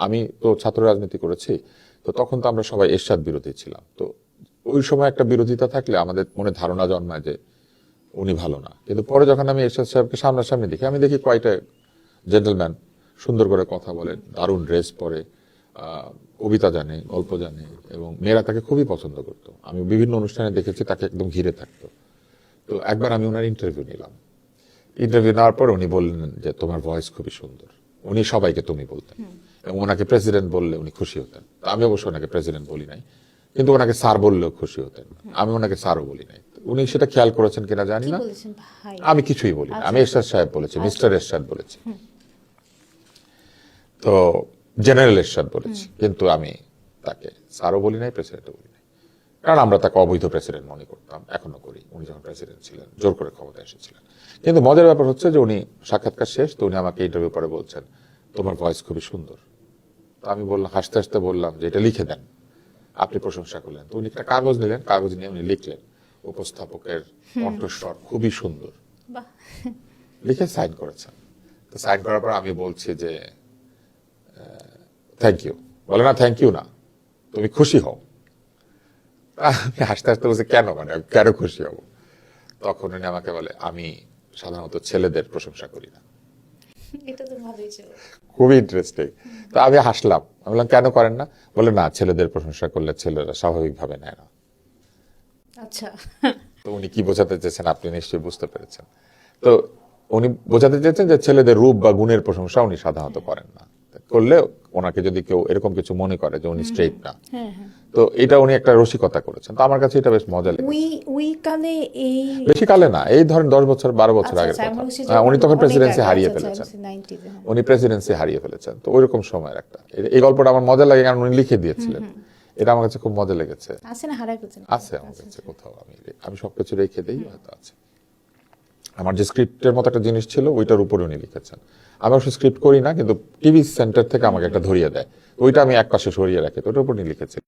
আমি তো ছাত্র রাজনীতি করেছি, তো তখন তো আমরা সবাই এরশাদ বিরোধী ছিলাম। তো ওই সময় একটা বিরোধিতা থাকলে আমাদের মনে ধারণা জন্মায় যে উনি ভালো না, কিন্তু পরে যখন আমি এরশাদ সাহেবকে সামনাসামনি দেখি, আমি দেখি কয়টা জেন্টলম্যান, সুন্দর করে কথা বলেন, দারুণ ড্রেস পরে, কবিতা জানে, গল্প জানে, এবং মেয়েরা তাকে খুবই পছন্দ করতো। আমি বিভিন্ন অনুষ্ঠানে দেখেছি তাকে একদম ঘিরে থাকতো। তো একবার আমি ওনার ইন্টারভিউ নিলাম। ইন্টারভিউ নেওয়ার পর উনি বললেন যে তোমার ভয়েস খুবই সুন্দর। উনি সবাইকে তুমি বলতেন, এবং ওনাকে প্রেসিডেন্ট বললে উনি খুশি হতেন। আমি অবশ্য ওনাকে প্রেসিডেন্ট বলি নাই, কিন্তু ওনাকে স্যার বললেও খুশি হতেন। আমি ওনাকে স্যারও বলি নাই। উনি সেটা খেয়াল করেছেন কিনা জানি না, আমি কিছুই বলি না। আমি এরশাদ সাহেব বলেছি, মিস্টার এরশাদ বলেছি, তো জেনারেল এরশাদ বলেছি, কিন্তু আমি তাকে স্যারও বলি নাই, প্রেসিডেন্টও বলি নাই। কারণ আমরা তাকে অবৈধ প্রেসিডেন্ট মনে করতাম, এখনো করি। উনি যখন প্রেসিডেন্ট ছিলেন জোর করে ক্ষমতায় এসেছিলেন। কিন্তু মজার ব্যাপার হচ্ছে যে উনি সাক্ষাৎকার শেষ, তো উনি আমাকে ইন্টারভিউ পরে বলছেন তোমার ভয়েস খুবই সুন্দর। তো আমি বললাম, হাসতে হাসতে বললাম যে এটা লিখে দেন। আপনি প্রশংসা করলেন। তো উনি একটা কাগজ নিলেন, কাগজ নিয়ে উনি লিখলেন উপস্থাপকের কণ্ঠস্বর খুবই সুন্দর, লিখে সাইন করেছেন। তো সাইন করার পর আমি বলছি যে থ্যাংক ইউ। বলে না, থ্যাংক ইউ না, তুমি খুশি হও। আমি হাসতে হাসতে বলছি কেন, মানে কেন খুশি হব? তখন উনি আমাকে বলে আমি সাধারণত ছেলেদের প্রশংসা করি না। এটা তো ভালোই ছিল, খুবই ইন্টারেস্টিং। তো আমি হাসলাম। আমি বললাম কেন করেন না? বলে না, ছেলেদের প্রশংসা করলে ছেলেরা স্বাভাবিকভাবে নেয় না। আচ্ছা। তো উনি কি বোঝাতে চেয়েছেন আপনি নিশ্চয়ই বুঝতে পেরেছেন। তো উনি বোঝাতে চেয়েছেন যে ছেলেদের রূপ বা গুণের প্রশংসা উনি সাধারণত করেন না। করলে ওনাকে যদি কেউ এরকম কিছু মনে করে যে উনি স্ট্রেইট না, তো এটা উনি একটা রসিকতা করেছেন। তো আমার কাছে এটা বেশ মজা লেগেছে। ওই কালে এই বেশি কালে না, এই ধরেন 10 বছর 12 বছর আগের আচ্ছা, কথা। আমি বলছি উনি তখন অনেক প্রেসিডেন্সি আগে, হারিয়ে আচ্ছা, ফেলেছেন। 90 তে, হ্যাঁ। উনি প্রেসিডেন্সি হারিয়ে ফেলেছেন। তো ওইরকম সময়ের একটা, এই গল্পটা আমার মজা লাগে কারণ উনি লিখে দিয়েছিলেন। এটা আমার কাছে খুব মজা লেগেছে। আছে না, হারাই ফেলছেন? আছে আমার কাছে কোথাও, আমি সবকিছু রেখে দেই, হয়তো আছে। আমার যে স্ক্রিপ্টের মতো একটা জিনিস ছিল ওইটার উপরে উনি লিখেছেন। আমি অবশ্য স্ক্রিপ্ট করি না, কিন্তু টিভি সেন্টার থেকে আমাকে একটা ধরিয়ে দেয়, ওইটা আমি এক পাশে সরিয়ে রাখি, তো ওটার উপর উনি লিখেছেন।